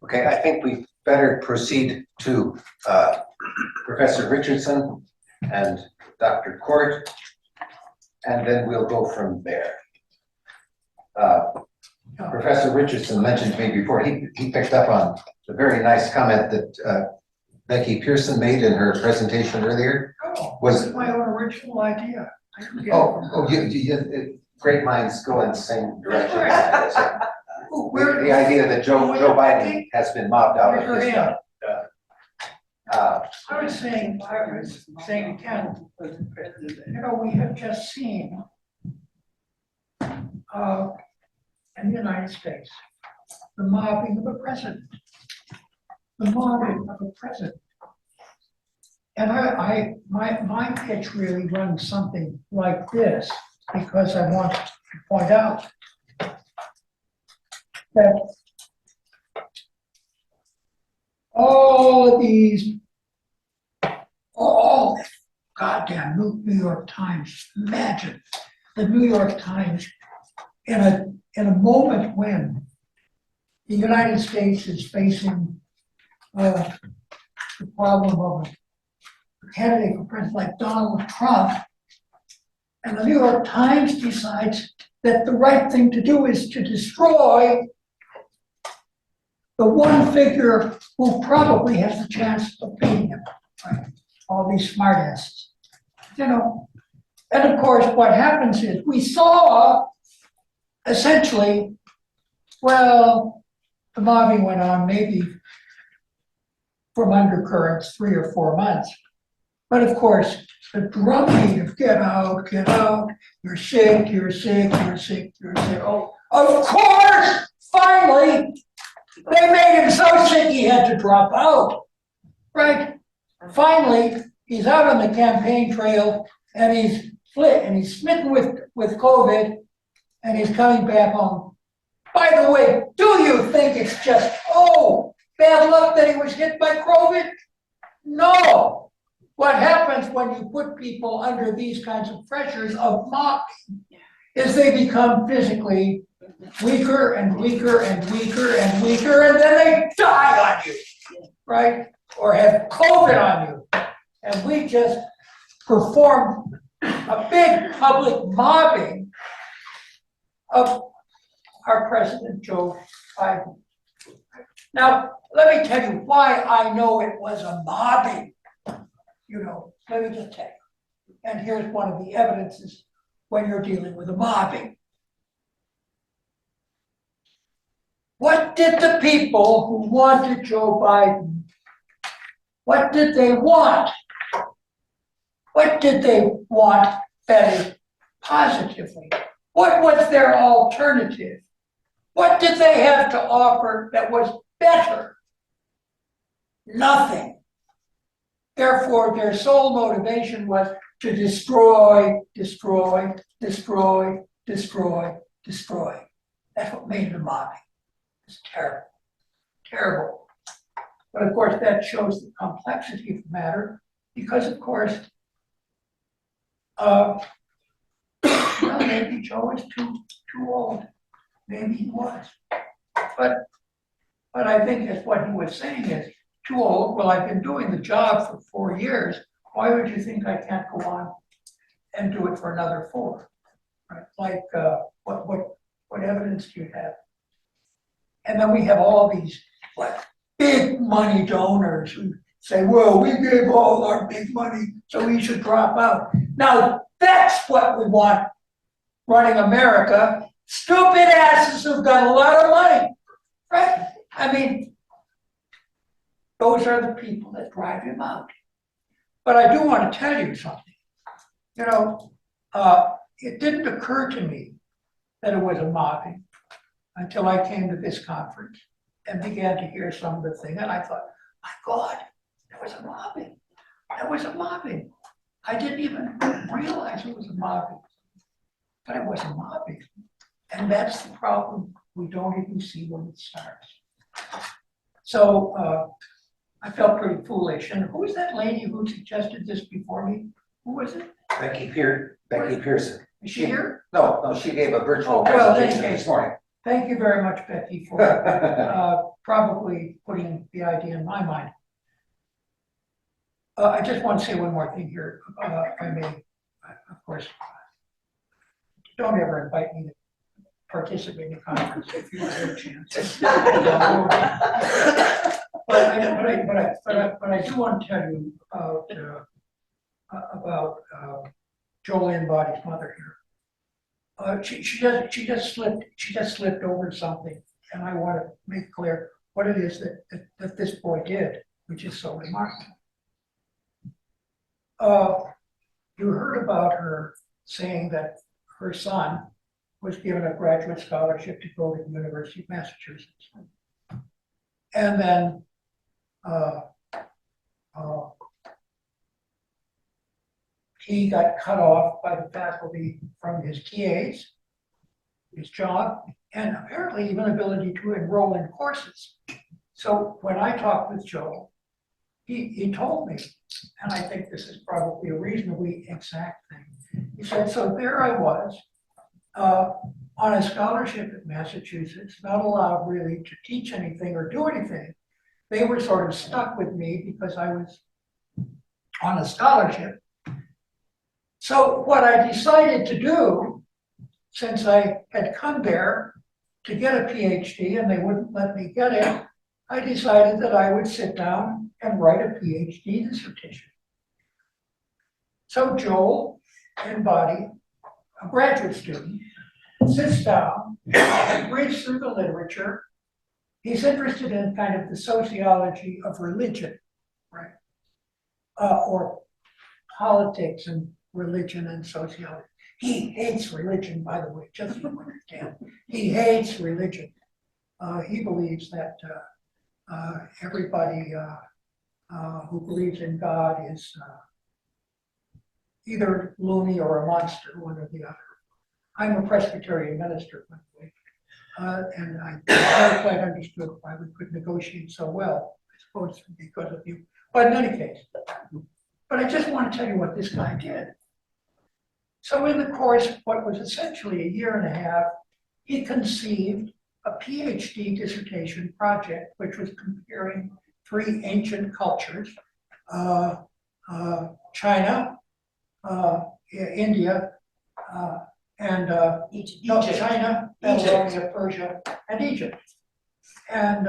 Okay, I think we better proceed to Professor Richardson and Dr. Kort, and then we'll go from there. Professor Richardson mentioned to me before, he picked up on the very nice comment that Becky Pearson made in her presentation earlier. Oh, Was my own original idea. Great minds go in the same direction. That's The idea that Joe Biden has been mobbed out of his job. I was saying again, we have just seen in the United States, the mobbing of a president. The mobbing of a president. And my pitch really runs something like this, because I want to point out that all of these, all goddamn New York Times, imagine the New York Times in a moment when the United States is facing the problem of a candidate for president like Donald Trump, and the New York Times decides that the right thing to do is to destroy the one figure who probably has the chance of beating him, right? All these smartasses, And of course, what happens is we saw essentially, well, the mobbing went on maybe from undercurrents 3 or 4 months. But of course, the drumbeat of get out, you're sick, you're sick, you're sick, you're sick. Oh, of course, finally, they made him so sick he had to drop out, right? Finally, he's out on the campaign trail and he's smitten with COVID and he's coming back home. By the way, do you think it's just, bad luck that he was hit by COVID? No. What happens when you put people under these kinds of pressures of mocking is they become physically weaker and weaker and weaker and weaker, and then they die on you, right? Or have COVID on you. And we just performed a big public mobbing of our President Joe Biden. Now, let me tell you why I know it was a mobbing. Let me just tell you. And here's one of the evidences when you're dealing with a mobbing. What did the people who wanted Joe Biden, what did they want? What did they want better positively? What was their alternative? What did they have to offer that was better? Nothing. Therefore, their sole motivation was to destroy, destroy, destroy, destroy, destroy. That's what made the mobbing. It's terrible, terrible. But of course, that shows the complexity of the matter, because of course, maybe Joe is too old. Maybe he was. But I think that's what he was saying is, too old. Well, I've been doing the job for 4 years. Why would you think I can't go on and do it for another 4? Right? Like, what evidence do you have? And then we have all these big money donors who say, well, we gave all our big money, so we should drop out. Now, that's what we want running America. Stupid asses who've got a lot of money, right? I mean, those are the people that drive him out. But I do want to tell you something. It didn't occur to me that it was a mobbing until I came to this conference and began to hear some of the thing. And I thought, my God, there was a mobbing. There was a mobbing. I didn't even realize it was a mobbing, but it was a mobbing. And that's the problem. We don't even see when it starts. So I felt pretty foolish. And who was that lady who suggested this before me? Who was it? Becky Pearson. Is she here? No, she gave a virtual well, presentation this morning. Thank you very much, Becky, for probably putting the idea in my mind. I just want to say one more thing here, if I may. Of course, don't ever invite me to participate in a conference if you have a chance. But I do want to tell you about Joel Inbody's mother here. She just slipped over something, and I want to make clear what it is that this boy did, which is so remarkable. You heard about her saying that her son was given a graduate scholarship to go to the University of Massachusetts. And then he got cut off by the faculty from his TAs, his job, and apparently even ability to enroll in courses. So when I talked with Joel, he told me, and I think this is probably a reasonably exact thing. He said, so there I was, on a scholarship at Massachusetts, not allowed really to teach anything or do anything. They were sort of stuck with me because I was on a scholarship. So what I decided to do, since I had come there to get a PhD and they wouldn't let me get it, I decided that I would sit down and write a PhD dissertation. So Joel Inbody, a graduate student, sits down, reads through the literature. He's interested in kind of the sociology of religion, right? Or politics and religion and sociology. He hates religion, by the way, just so you understand. He hates religion. He believes that everybody who believes in God is either loony or a monster, one or the other. I'm a Presbyterian minister, by the way, and I never quite understood why we could negotiate so well. I suppose it's because of you. But in any case, but I just want to tell you what this guy did. So in the course of what was essentially a year and a half, he conceived a PhD dissertation project, which was comparing three ancient cultures, China, India, and China, Babylonia, Persia, and Egypt. And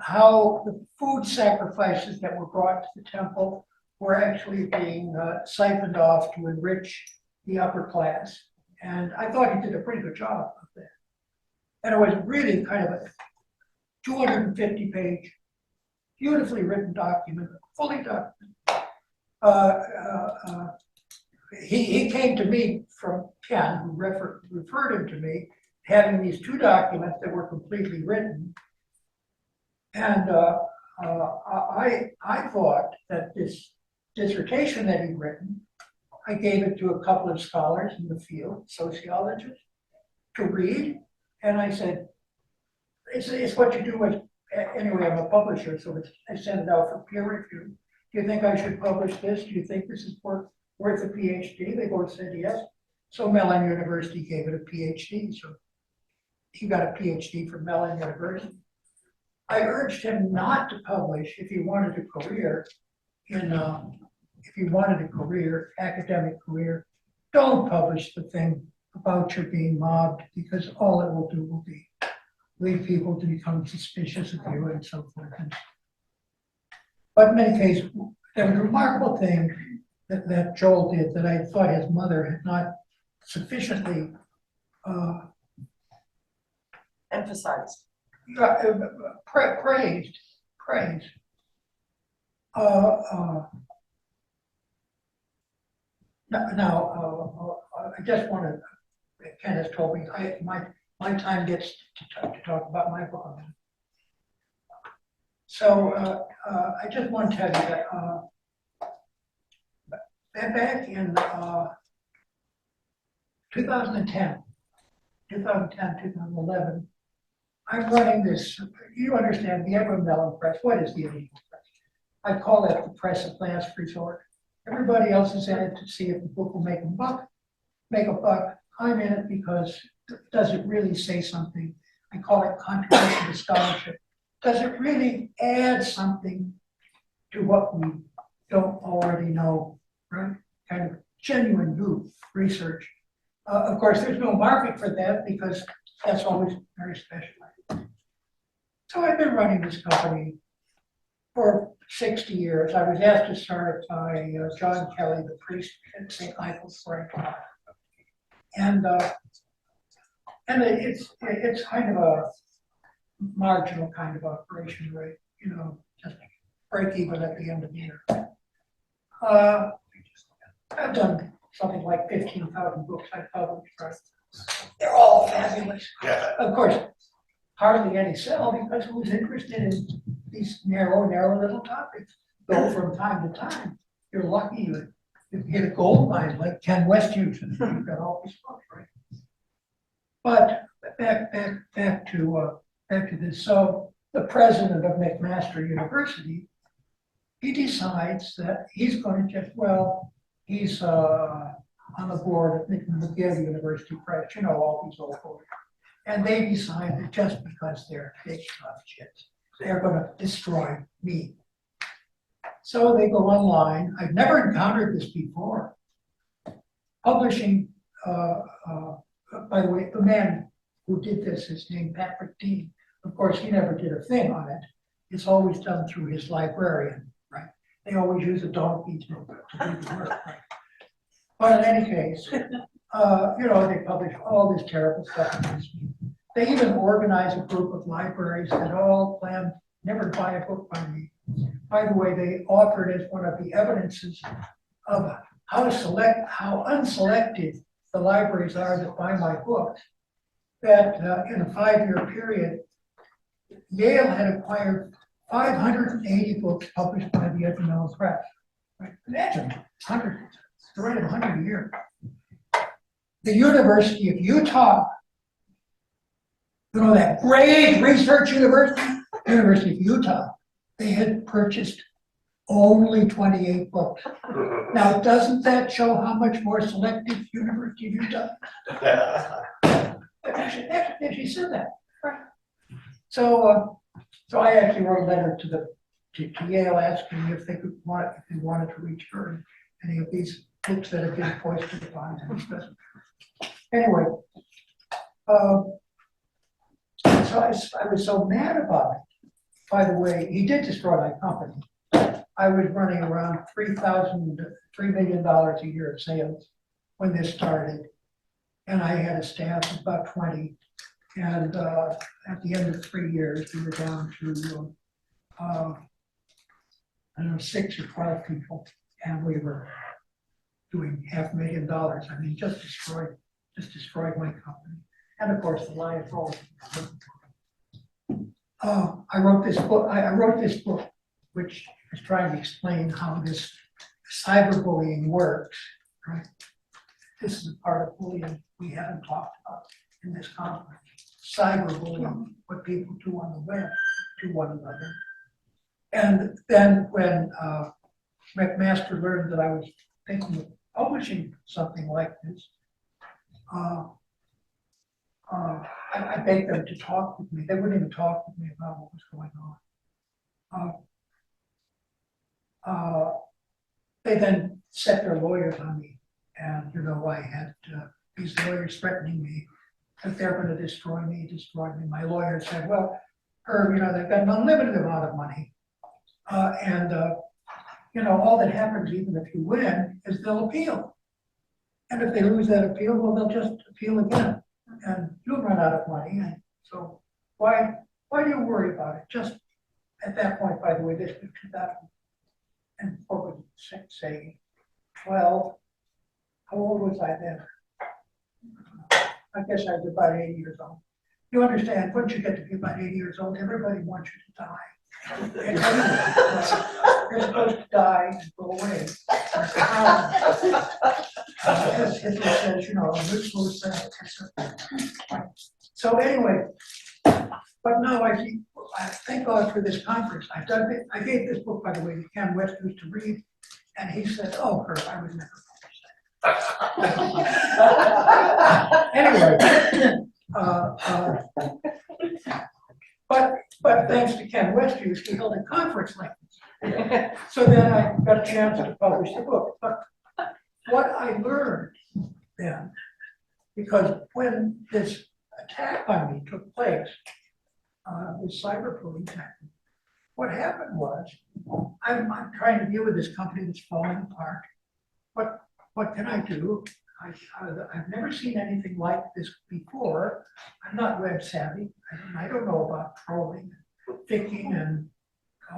how the food sacrifices that were brought to the temple were actually being siphoned off to enrich the upper class. And I thought he did a pretty good job of that. And it was really kind of a 250-page, beautifully written document, fully documented. He came to me from Ken, who referred him to me, having these two documents that were completely written. And I thought that this dissertation that he'd written, I gave it to a couple of scholars in the field, sociologists, to read. And I said, it's what you do with, anyway, I'm a publisher, so I send it out for peer review. Do you think I should publish this? Do you think this is worth a PhD? They both said yes. So Mellen University gave it a PhD. So he got a PhD from Mellen University. I urged him not to publish if he wanted a career academic career. Don't publish the thing about your being mobbed, because all it will do will be lead people to become suspicious of you and so forth. But in any case, there was a remarkable thing that Joel did that I thought his mother had not sufficiently emphasized. Praised. I just want to, Ken has told me, my time gets to talk about my book. So I just want to tell you that back in 2010, 2011, I'm running this, you understand, the Edwin Mellen Press. What is the Edwin Press? I call that the press of last resort. Everybody else is in it to see if the book will make a buck. I'm in it because does it really say something I call it contribution to scholarship. Does it really add something to what we don't already know, right? Kind of genuine new research. Of course, there's no market for that because that's always very specialized. So I've been running this company for 60 years. I was asked to start it by John Kelly, the priest at St. Michael's, where I taught. And it's kind of a marginal kind of operation, right? You know, just break even at the end of the year. I've done something like 15,000 books I've published, right? They're all fabulous. Yeah. Of course, hardly any sell because who's interested in these narrow little topics? Though from time to time, you're lucky you hit a gold mine like Ken Westhues and you've got all these books, right? But back to this. So the president of McMaster University, he decides that he's going to just, well, he's on the board of McGill University Press, you know, all these old boys. And they decide that just because they're big tough shits, they're going to destroy me. So they go online. I've never encountered this before. Publishing, by the way, the man who did this is named Patrick Dean. Of course, he never did a thing on it. It's always done through his librarian, right? They always use a donkey to do the work, right? But in any case, you know, they publish all this terrible stuff against me. They even organize a group of libraries that all plan never to buy a book by me. By the way, they offered as one of the evidences of how unselective the libraries are that buy my books, that in a 5-year period, Yale had acquired 580 books published by the Edwin Press. Right? Imagine, hundreds, they're writing 100 a year. The University of Utah, you know, that great research university, University of Utah, they had purchased only 28 books. Now, doesn't that show how much more selective University of Utah? She said that. Right. So I actually wrote a letter to Yale asking if they wanted to reach her any of these books that have been foisted upon them. Anyway, so I was so mad about it. By the way, he did destroy my company. I was running around $3 million a year of sales when this started. And I had a staff of about 20. And at the end of 3 years, we were down to, I don't know, 6 or 12 people. And we were doing $500,000. I mean, just destroyed my company. And of course, the lie is all. I wrote this book, which is trying to explain how this cyberbullying works, right? This is a part of bullying we haven't talked about in this conference. Cyberbullying, what people do on the web to one another. And then when McMaster learned that I was thinking of publishing something like this, I begged them to talk with me. They wouldn't even talk with me about what was going on. They then set their lawyers on me. And, you know, I had these lawyers threatening me that they're going to destroy me. My lawyer said, well, Herb, you know, they've got an unlimited amount of money. You know, all that happens, even if you win, is they'll appeal. And if they lose that appeal, well, they'll just appeal again. And you'll run out of money. And so why do you worry about it? Just at that point, by the way, this was 2006, say 12. How old was I then? I guess I was about 80 years old. You understand, once you get to be about 80 years old, everybody wants you to die. And you're supposed to die and go away. As Hitler says, you know, so anyway, but no, I thank God for this conference. I gave this book, by the way, to Ken Westhues to read, and he said, oh, Herb, I would never publish that. Anyway, But thanks to Ken Westhues, we held a conference like this. So then I got a chance to publish the book. But what I learned then, because when this attack on me took place, this cyber police attack, what happened was, I'm trying to deal with this company that's falling apart. What can I do? I've never seen anything like this before. I'm not web savvy. I don't know about trolling, phishing, and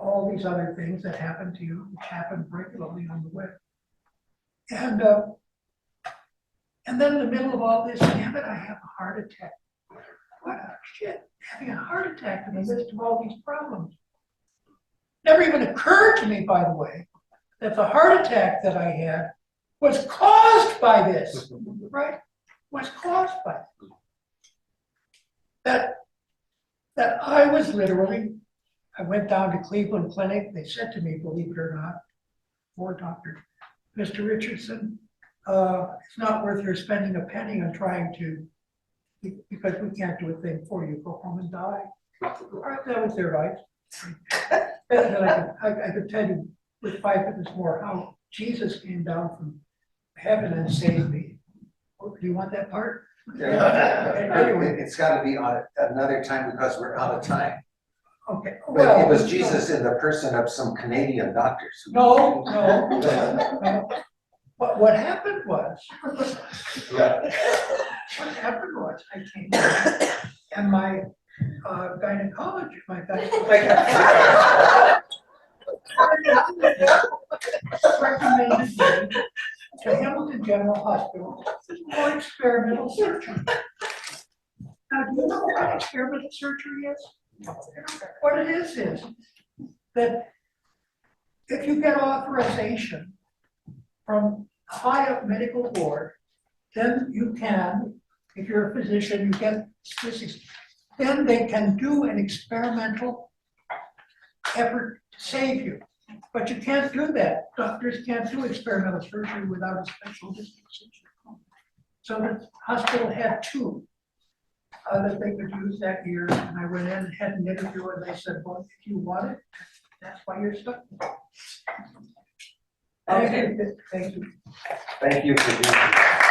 all these other things that happen to you, which happen regularly on the web. And then in the middle of all this, damn it, I have a heart attack. What a shit, having a heart attack in the midst of all these problems. Never even occurred to me, by the way, that the heart attack that I had was caused by this, right? Was caused by it. That I was literally, I went down to Cleveland Clinic. They said to me, believe it or not, poor doctor, Mr. Richardson, it's not worth your spending a penny on trying to, because we can't do a thing for you. Go home and die. All right, that was their right. And I could tell you with 5 minutes more how Jesus came down from heaven and saved me. Oh, do you want that part? Anyway. It's gotta be on another time because we're out of time. Okay. But Well, it was Jesus in the person of some Canadian doctors. No. What happened was, I came in and my gynecologist, recommended me to Hamilton General Hospital for experimental surgery. Now, do you know what experimental surgery is? What it is that if you get authorization from a high up medical board, then you can, if you're a physician, you get statistics, then they can do an experimental effort to save you. But you can't do that. Doctors can't do experimental surgery without a special dispensation. So the hospital had 2 that they could use that year, and I went in and had an interview, and they said, well, if you want it, that's why you're stuck. Okay. Thank you. Thank you for doing that.